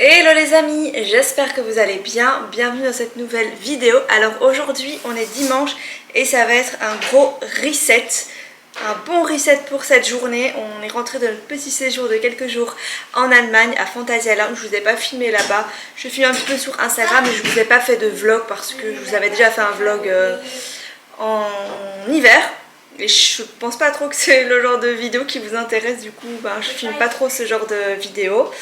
Hello les amis, j'espère que vous allez bien, bienvenue dans cette nouvelle vidéo. Alors aujourd'hui on est dimanche et ça va être un gros reset, un bon reset pour cette journée. On est rentré de notre petit séjour de quelques jours en Allemagne à Phantasialand. Je vous ai pas filmé là-bas, je filme un petit peu sur Instagram mais je vous ai pas fait de vlog parce que je vous avais déjà fait un vlog en hiver. Et je pense pas trop que c'est le genre de vidéo qui vous intéresse, du coup je filme pas trop ce genre de vidéo.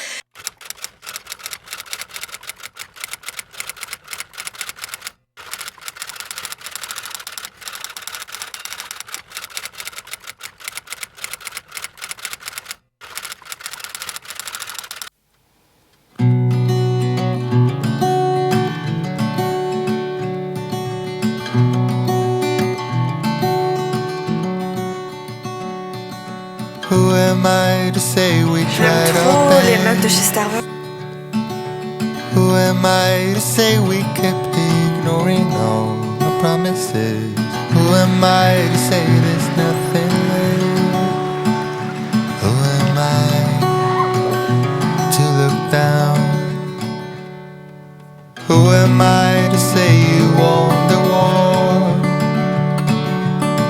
Who am I to say we tried J'aime our trop les meufs de chez best? Starbucks. Who am I to say we kept ignoring all our promises? Who am I to say there's nothing left? Who am I to look down? Who am I to say you won the war?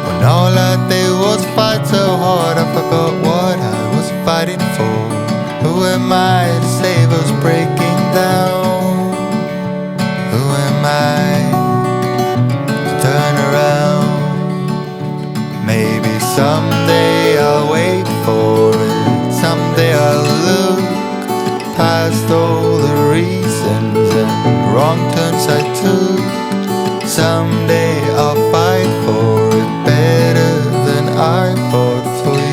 When all I did was fight so hard, I forgot what I was fighting for. Who am I to save us breaking down? Who am I to turn around? Maybe someday I'll wait for it. Someday I'll look past all the reasons and wrong turns I took. Someday I'll fight for it better than I fought for you.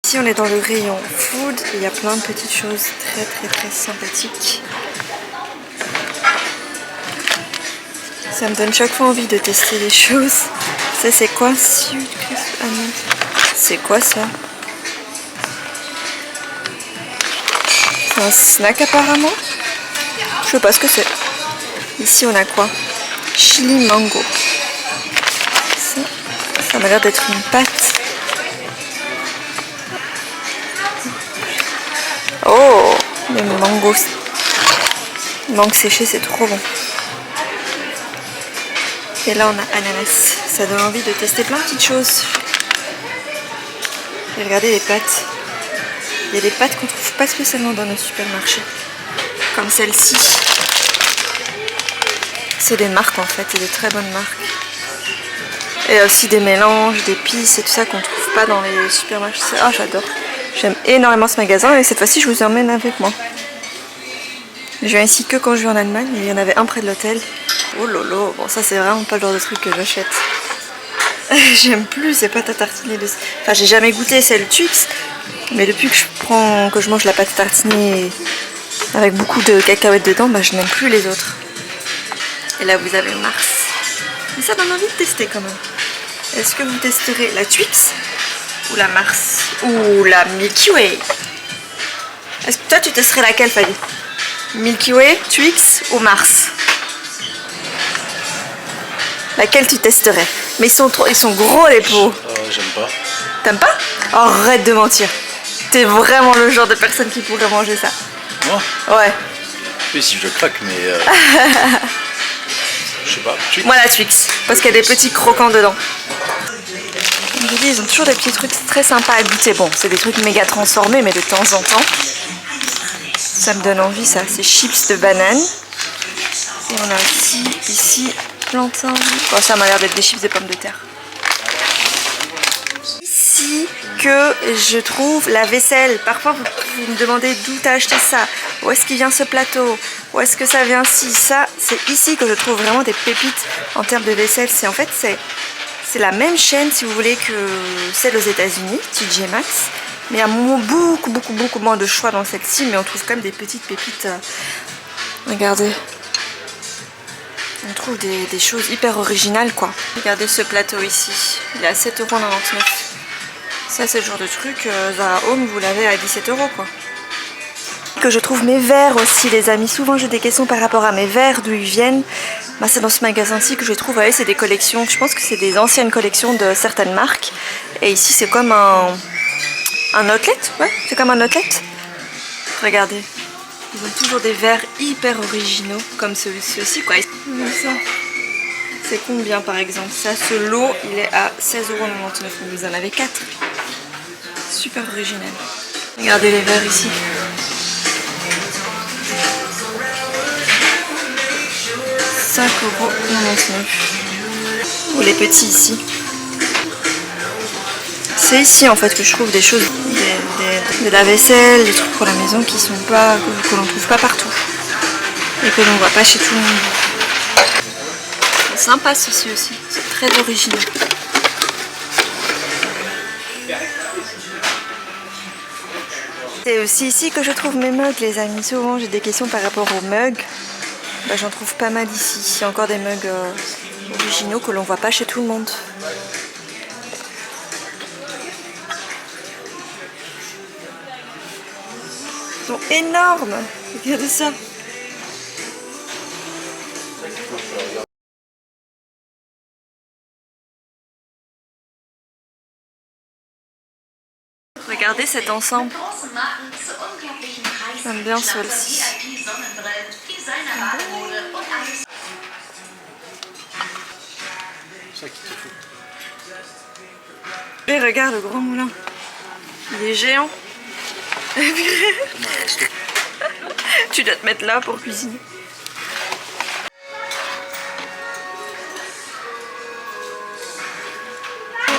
Ici on est dans le rayon food, il y a plein de petites choses très sympathiques. Ça me donne chaque fois envie de tester des choses. Ça c'est quoi? Ah non. C'est quoi ça? C'est un snack apparemment. Je sais pas ce que c'est. Ici on a quoi? Chili mango. Ça m'a l'air d'être une pâte. Oh, le mango. Mangue séché, c'est trop bon. Et là on a ananas. Ça donne envie de tester plein de petites choses. Et regardez les pâtes. Il y a des pâtes qu'on trouve pas spécialement dans nos supermarchés. Comme celle-ci. C'est des marques en fait, c'est des très bonnes marques. Et il y a aussi des mélanges, d'épices et tout ça qu'on trouve pas dans les supermarchés. Ah, j'adore. J'aime énormément ce magasin et cette fois-ci je vous emmène avec moi. Je viens ici que quand je vais en Allemagne et il y en avait un près de l'hôtel. Oh lolo, bon ça c'est vraiment pas le genre de truc que j'achète. J'aime plus ces pâtes à tartiner. Enfin j'ai jamais goûté celle Twix, mais depuis que je mange la pâte à tartiner avec beaucoup de cacahuètes dedans, je n'aime plus les autres. Et là vous avez Mars. Mais ça donne envie de tester quand même. Est-ce que vous testerez la Twix ou la Mars ou la Milky Way? Est-ce que toi tu testerais laquelle, Fadi? Milky Way, Twix ou Mars? Laquelle tu testerais? Mais ils sont gros les pots. J'aime pas. T'aimes pas? Oh, arrête de mentir. T'es vraiment le genre de personne qui pourrait manger ça. Moi? Ouais. Oui, si je craque, mais je sais pas. Twix. Moi la Twix, parce qu'il y a des petits croquants dedans. Je vous dis, ils ont toujours des petits trucs très sympas à goûter. Bon, c'est des trucs méga transformés, mais de temps en temps, ça me donne envie ça. C'est chips de banane. Et on a aussi ici plantain. Bon, ça m'a l'air d'être des chips de pommes de terre. Ici que je trouve la vaisselle. Parfois vous me demandez d'où t'as acheté ça, où est-ce qu'il vient ce plateau, où est-ce que ça vient ci, ça. C'est ici que je trouve vraiment des pépites en termes de vaisselle. C'est la même chaîne si vous voulez que celle aux États-Unis, TJ Maxx, mais il y a beaucoup moins de choix dans celle-ci, mais on trouve quand même des petites pépites. Regardez. On trouve des choses hyper originales quoi. Regardez ce plateau ici, il est à 7,99 €. Ça c'est le genre de truc, Zara Home vous l'avez à 17 € quoi. Que je trouve mes verres aussi les amis, souvent j'ai des questions par rapport à mes verres, d'où ils viennent. C'est dans ce magasin-ci que je les trouve, c'est des collections, je pense que c'est des anciennes collections de certaines marques. Et ici c'est comme un outlet, ouais, c'est comme un outlet. Regardez, ils ont toujours des verres hyper originaux comme ceux-ci quoi. Ça. C'est combien par exemple? Ça, ce lot il est à 16,99€, vous en avez 4. Super original. Regardez les verres ici. 5,99€. Ou les petits ici. C'est ici en fait que je trouve des choses, de la vaisselle, des trucs pour la maison qui sont pas, que l'on trouve pas partout. Et que l'on voit pas chez tout le monde. C'est sympa ceci aussi, c'est très original. C'est aussi ici que je trouve mes mugs les amis. Souvent j'ai des questions par rapport aux mugs. Bah, j'en trouve pas mal ici. Il y a encore des mugs originaux que l'on voit pas chez tout le monde. Ils sont énormes. Regardez ça. Regardez cet ensemble. J'aime bien celle-ci. Et regarde le grand moulin. Il est géant. Tu dois te mettre là pour cuisiner.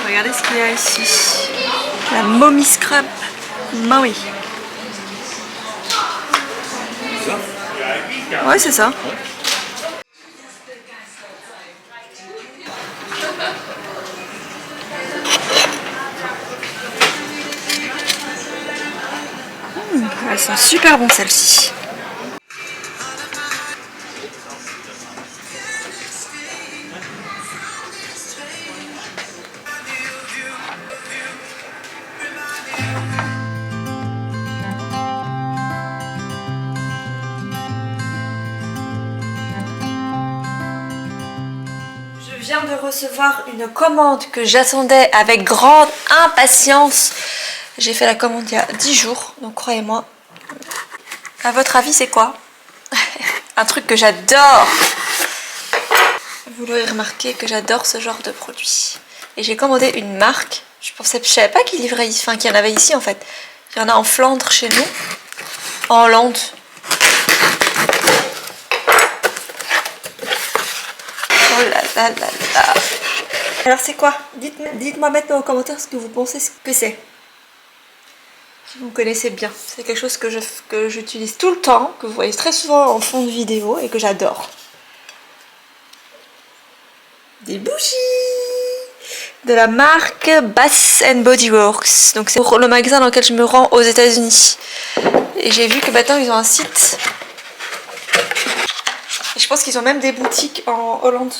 Regardez ce qu'il y a ici. La Mommy Scrap. Maui. Ouais, c'est ça. Elles sont super bonnes celles-ci. Je viens de recevoir une commande que j'attendais avec grande impatience. J'ai fait la commande il y a 10 jours, donc croyez-moi. À votre avis, c'est quoi? Un truc que j'adore. Vous l'aurez remarqué que j'adore ce genre de produit. Et j'ai commandé une marque. Je savais pas qu'ils livraient ici, enfin qu'il y en avait ici en fait. Il y en a en Flandre chez nous, en Hollande. Oh là là là là. Alors c'est quoi? Dites-moi maintenant en commentaire ce que vous pensez que c'est. Si vous me connaissez bien, c'est quelque chose que j'utilise tout le temps, que vous voyez très souvent en fond de vidéo et que j'adore. Des bougies de la marque Bath & Body Works. Donc c'est pour le magasin dans lequel je me rends aux États-Unis. Et j'ai vu que maintenant ils ont un site. Et je pense qu'ils ont même des boutiques en Hollande.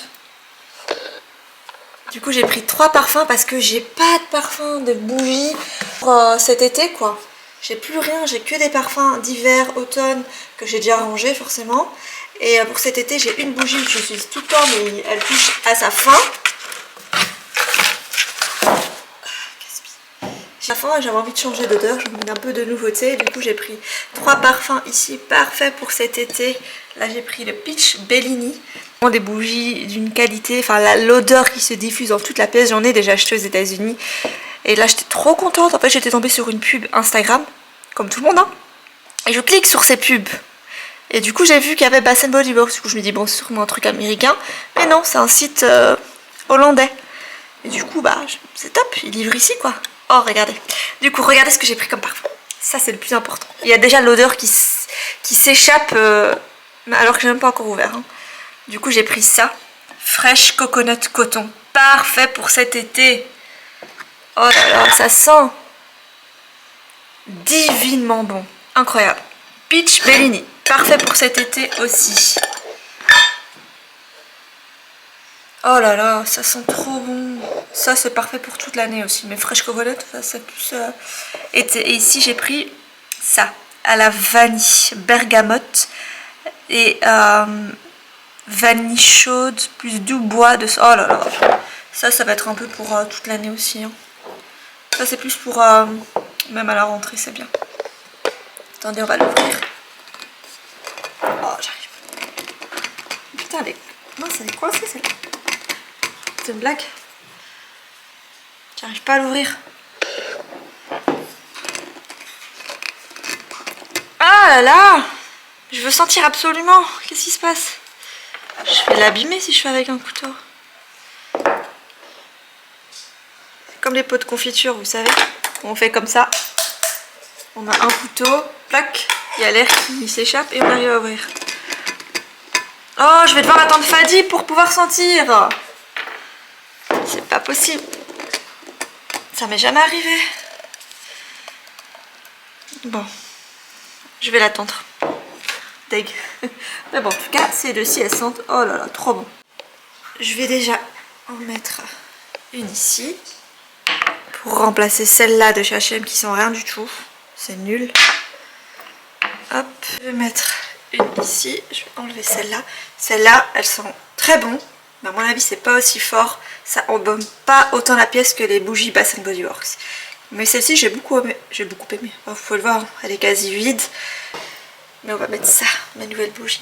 Du coup j'ai pris 3 parfums parce que j'ai pas de parfum, de bougies pour cet été quoi. J'ai plus rien, j'ai que des parfums d'hiver, automne que j'ai déjà rangés forcément. Et pour cet été j'ai une bougie que j'utilise tout le temps mais elle touche à sa fin. J'avais envie de changer d'odeur, j'ai envie d'un peu de nouveauté. Du coup j'ai pris 3 parfums ici parfaits pour cet été. Là j'ai pris le Peach Bellini. Des bougies d'une qualité, enfin l'odeur qui se diffuse dans toute la pièce. J'en ai déjà acheté aux États-Unis. Et là j'étais trop contente. En fait j'étais tombée sur une pub Instagram, comme tout le monde hein. Et je clique sur ces pubs. Et du coup j'ai vu qu'il y avait Bath & Body Works. Du coup je me dis bon c'est sûrement un truc américain. Mais non, c'est un site hollandais. Et du coup bah c'est top, ils livrent ici quoi. Oh regardez. Du coup regardez ce que j'ai pris comme parfum. Ça c'est le plus important. Il y a déjà l'odeur qui s'échappe alors que j'ai même pas encore ouvert hein. Du coup j'ai pris ça. Fresh Coconut Coton. Parfait pour cet été. Oh là là, ça sent divinement bon. Incroyable. Peach Bellini. Parfait pour cet été aussi. Oh là là, ça sent trop bon. Ça c'est parfait pour toute l'année aussi. Mais Fresh Coconut, ça c'est plus été. Et ici j'ai pris ça. À la vanille. Bergamote. Et vanille chaude plus doux bois de... Oh là là. Ça va être un peu pour toute l'année aussi. Hein. Ça c'est plus pour même à la rentrée, c'est bien. Attendez, on va l'ouvrir. Oh, j'arrive. Putain, mince, elle est coincée celle-là. C'est une blague. J'arrive pas à l'ouvrir. Ah là là! Je veux sentir absolument. Qu'est-ce qui se passe? Je vais l'abîmer si je fais avec un couteau. C'est comme les pots de confiture, vous savez. On fait comme ça. On a un couteau, plac, il y a l'air qui s'échappe et on arrive à ouvrir. Oh, je vais devoir attendre Fadi pour pouvoir sentir. C'est pas possible. Ça m'est jamais arrivé. Bon, je vais l'attendre. Deg. Mais bon, en tout cas, ces deux-ci, elles sentent. Oh là là, trop bon. Je vais déjà en mettre une ici. Pour remplacer celles-là de chez H&M qui sont rien du tout. C'est nul. Hop, je vais mettre une ici. Je vais enlever celle-là. Celles-là, elles sont très bonnes. Mais à mon avis, c'est pas aussi fort. Ça embaume pas autant la pièce que les bougies Bath & Body Works. Mais celle-ci, j'ai beaucoup aimé. Vous pouvez le voir, elle est quasi vide. Mais on va mettre ça, ma nouvelle bougie.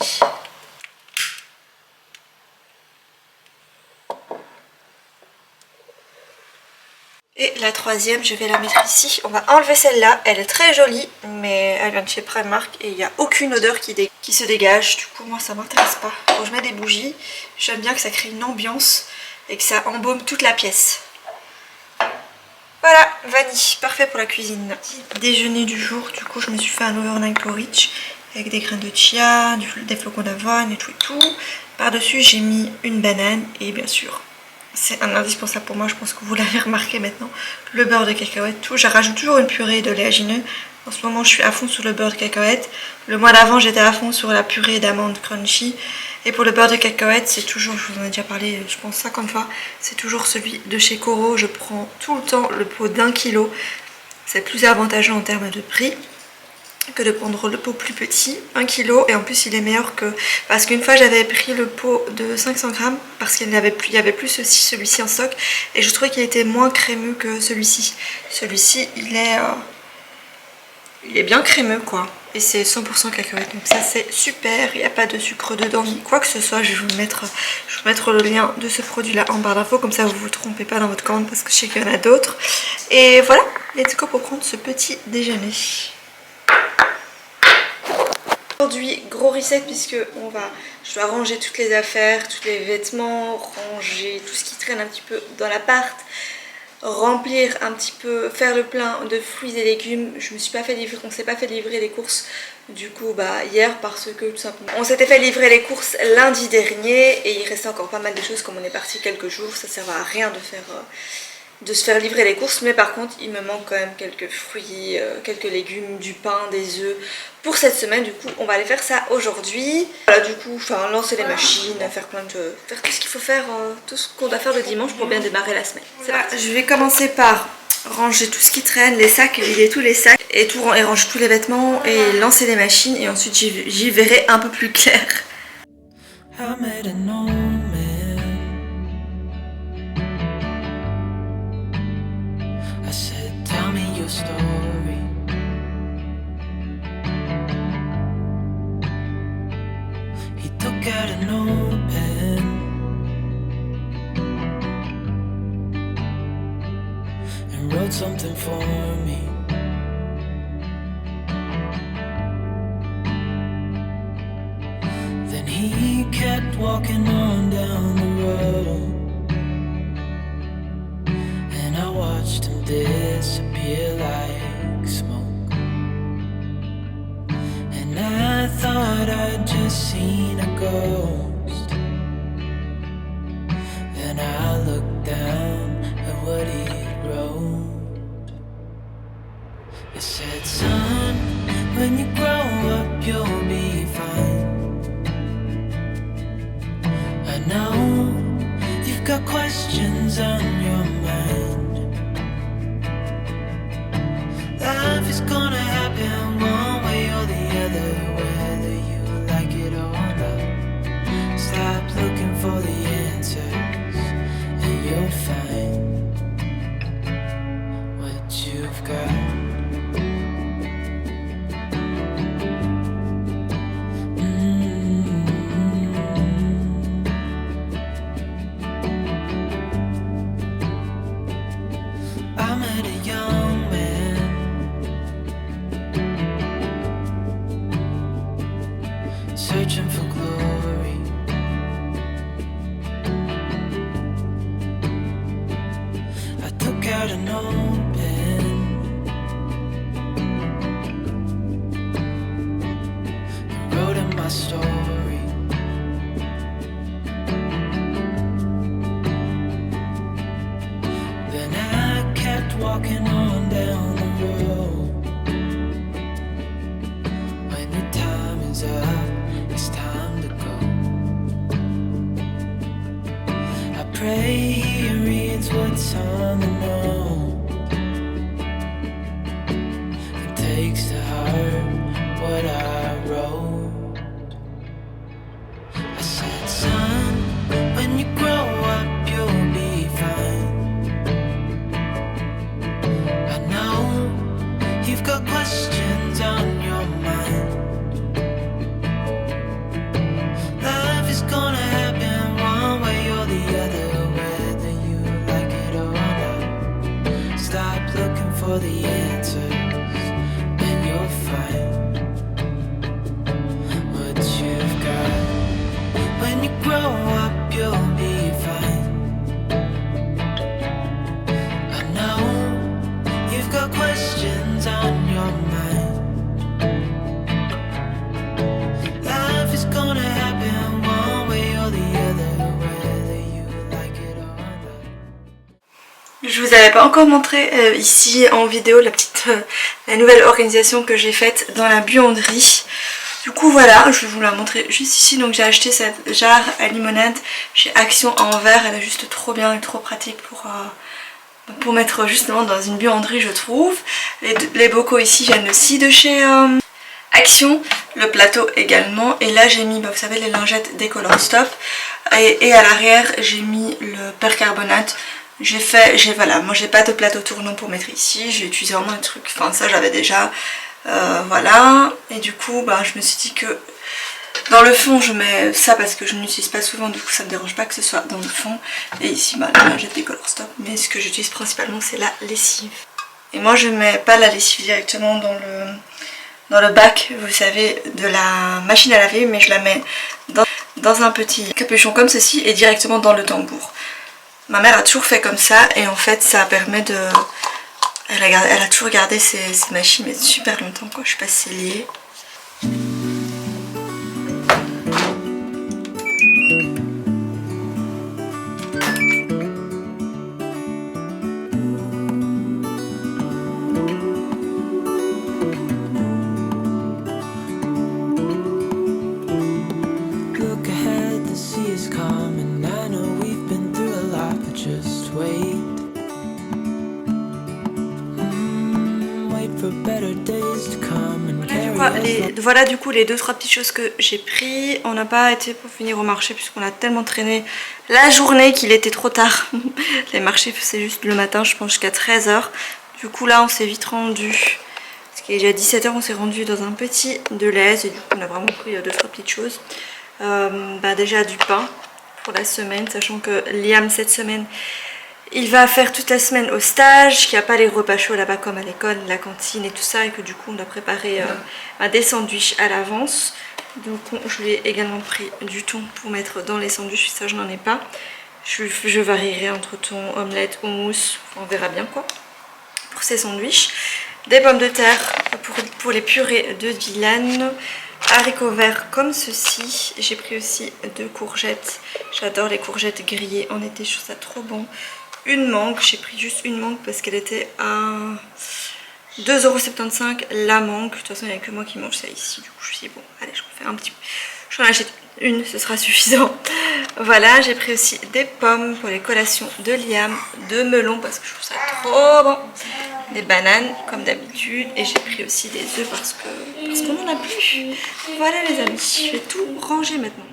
Et la troisième, je vais la mettre ici. On va enlever celle-là. Elle est très jolie, mais elle vient de chez Primark et il n'y a aucune odeur qui se dégage. Du coup, moi, ça m'intéresse pas. Quand je mets des bougies, j'aime bien que ça crée une ambiance et que ça embaume toute la pièce. Voilà, vanille, parfait pour la cuisine. Déjeuner du jour, du coup, je me suis fait un overnight porridge avec des graines de chia, des flocons d'avoine et tout. Par-dessus, j'ai mis une banane et bien sûr, c'est un indispensable pour moi, je pense que vous l'avez remarqué maintenant, le beurre de cacahuète, tout. Je rajoute toujours une purée de léagineux. En ce moment, je suis à fond sur le beurre de cacahuète. Le mois d'avant, j'étais à fond sur la purée d'amandes crunchy. Et pour le beurre de cacahuète, c'est toujours, je vous en ai déjà parlé, je pense 50 fois, c'est toujours celui de chez Coro. Je prends tout le temps le pot d'1 kg. C'est plus avantageux en termes de prix que de prendre le pot plus petit, 1 kg, et en plus il est meilleur que... Parce qu'une fois j'avais pris le pot de 500 grammes parce qu'il n'y avait plus celui-ci en stock et je trouvais qu'il était moins crémeux que celui-ci. Celui-ci il est bien crémeux quoi, et c'est 100% cacahuète, donc ça c'est super, il n'y a pas de sucre dedans ni quoi que ce soit. Je vais vous mettre le lien de ce produit là en barre d'infos, comme ça vous vous trompez pas dans votre commande parce que je sais qu'il y en a d'autres. Et voilà, let's go pour prendre ce petit déjeuner. Aujourd'hui, gros reset puisque je dois ranger toutes les affaires, tous les vêtements, ranger tout ce qui traîne un petit peu dans l'appart, remplir un petit peu, faire le plein de fruits et légumes. On s'est pas fait livrer les courses du coup hier parce que tout simplement on s'était fait livrer les courses lundi dernier et il restait encore pas mal de choses. Comme on est parti quelques jours, ça sert à rien de se faire livrer les courses, mais par contre il me manque quand même quelques fruits, quelques légumes, du pain, des œufs pour cette semaine. Du coup on va aller faire ça aujourd'hui. Voilà, du coup lancer les machines, faire tout ce qu'il faut faire, tout ce qu'on doit faire le dimanche pour bien démarrer la semaine. Voilà, je vais commencer par ranger tout ce qui traîne, les sacs, vider tous les sacs et ranger tous les vêtements et lancer les machines, et ensuite j'y verrai un peu plus clair. Story. He took out a notepad and wrote something for me. Then he kept walking on down the road, and I watched him disappear like smoke. And I thought I'd just seen a ghost. Then I looked down at what he wrote. It said, son, when you grow up you'll be fine. I know you've got questions on your mind. Life is gonna happen one way or the other, whether you like it or not. Stop looking for the answers and you'll find what you've got. I met a young man, searching for glory. I took out an old pen and wrote in my story. Then I kept walking on down the road. When your time is up, it's time to go. I pray he reads what's on the note and takes to heart what I wrote. I said, son, when you grow up, you'll be fine. I know you've got questions on your mind. Life is gonna happen one way or the other, whether you like it or not. Stop looking for the answers and you'll find what you've got. When you grow up, you'll be fine. I know you've got questions on your mind. Life is gonna happen one way or the other, whether you like it or not. Je vous avais pas encore montré ici en vidéo la nouvelle organisation que j'ai faite dans la buanderie. Du coup voilà, je vais vous la montrer juste ici. Donc j'ai acheté cette jarre à limonade chez Action en verre. Elle est juste trop bien et trop pratique pour mettre justement dans une buanderie, je trouve. Les bocaux ici viennent aussi de chez Action, le plateau également. Et là j'ai mis, vous savez, les lingettes des Color Stop. Et à l'arrière j'ai mis le percarbonate. Voilà, moi j'ai pas de plateau tournant pour mettre ici. J'ai utilisé vraiment le truc, enfin ça j'avais déjà. Voilà, et du coup bah, je me suis dit que dans le fond je mets ça parce que je n'utilise pas souvent, du coup ça me dérange pas que ce soit dans le fond. Et ici bah, la lingette des Color Stop, mais ce que j'utilise principalement c'est la lessive. Et moi je mets pas la lessive directement dans le bac, vous savez, de la machine à laver, mais je la mets dans un petit capuchon comme ceci et directement dans le tambour. Ma mère a toujours fait comme ça et en fait ça permet de... Elle a toujours gardé ces machines mais super longtemps quoi, je sais pas si c'est lié. Look ahead, the sea is calm, and I know we've been through a lot, but just wait. Wait for better days to come and carry us. Voilà du coup les 2-3 petites choses que j'ai pris. On n'a pas été pour finir au marché puisqu'on a tellement traîné la journée qu'il était trop tard. Les marchés c'est juste le matin, je pense jusqu'à 13 h. Du coup là on s'est vite rendu. Parce qu'il est déjà 17 h, on s'est rendu dans un petit Deleuze et du coup on a vraiment pris 2-3 petites choses. Déjà du pain pour la semaine, sachant que Liam cette semaine il va faire toute la semaine au stage, qu'il n'y a pas les repas chauds là-bas comme à l'école, la cantine et tout ça, et que du coup on a préparé des sandwichs à l'avance. Donc je lui ai également pris du thon pour mettre dans les sandwichs, ça je n'en ai pas. Je varierai entre thon, omelette, houmous, on verra bien quoi. Pour ces sandwichs, des pommes de terre pour les purées de Dylan, haricots verts comme ceci. J'ai pris aussi 2 courgettes, j'adore les courgettes grillées en été, je trouve ça trop bon. Une mangue, j'ai pris juste une mangue parce qu'elle était à 2,75 € la mangue. De toute façon il n'y a que moi qui mange ça ici, du coup je me suis dit bon allez je vais faire un petit peu. J'en achète une, ce sera suffisant. Voilà, j'ai pris aussi des pommes pour les collations de Liam, 2 melons parce que je trouve ça trop bon. Des bananes comme d'habitude et j'ai pris aussi des œufs parce qu'on n'en a plus. Voilà les amis, je vais tout ranger maintenant.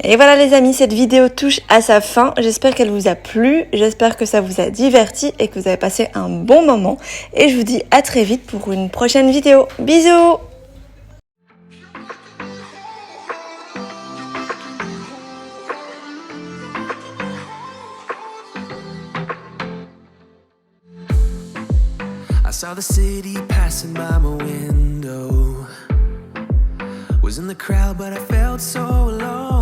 Et voilà les amis, cette vidéo touche à sa fin. J'espère qu'elle vous a plu, j'espère que ça vous a diverti et que vous avez passé un bon moment. Et je vous dis à très vite pour une prochaine vidéo. Bisous! I saw the city passing by my window. Was in the crowd, but I felt so alone.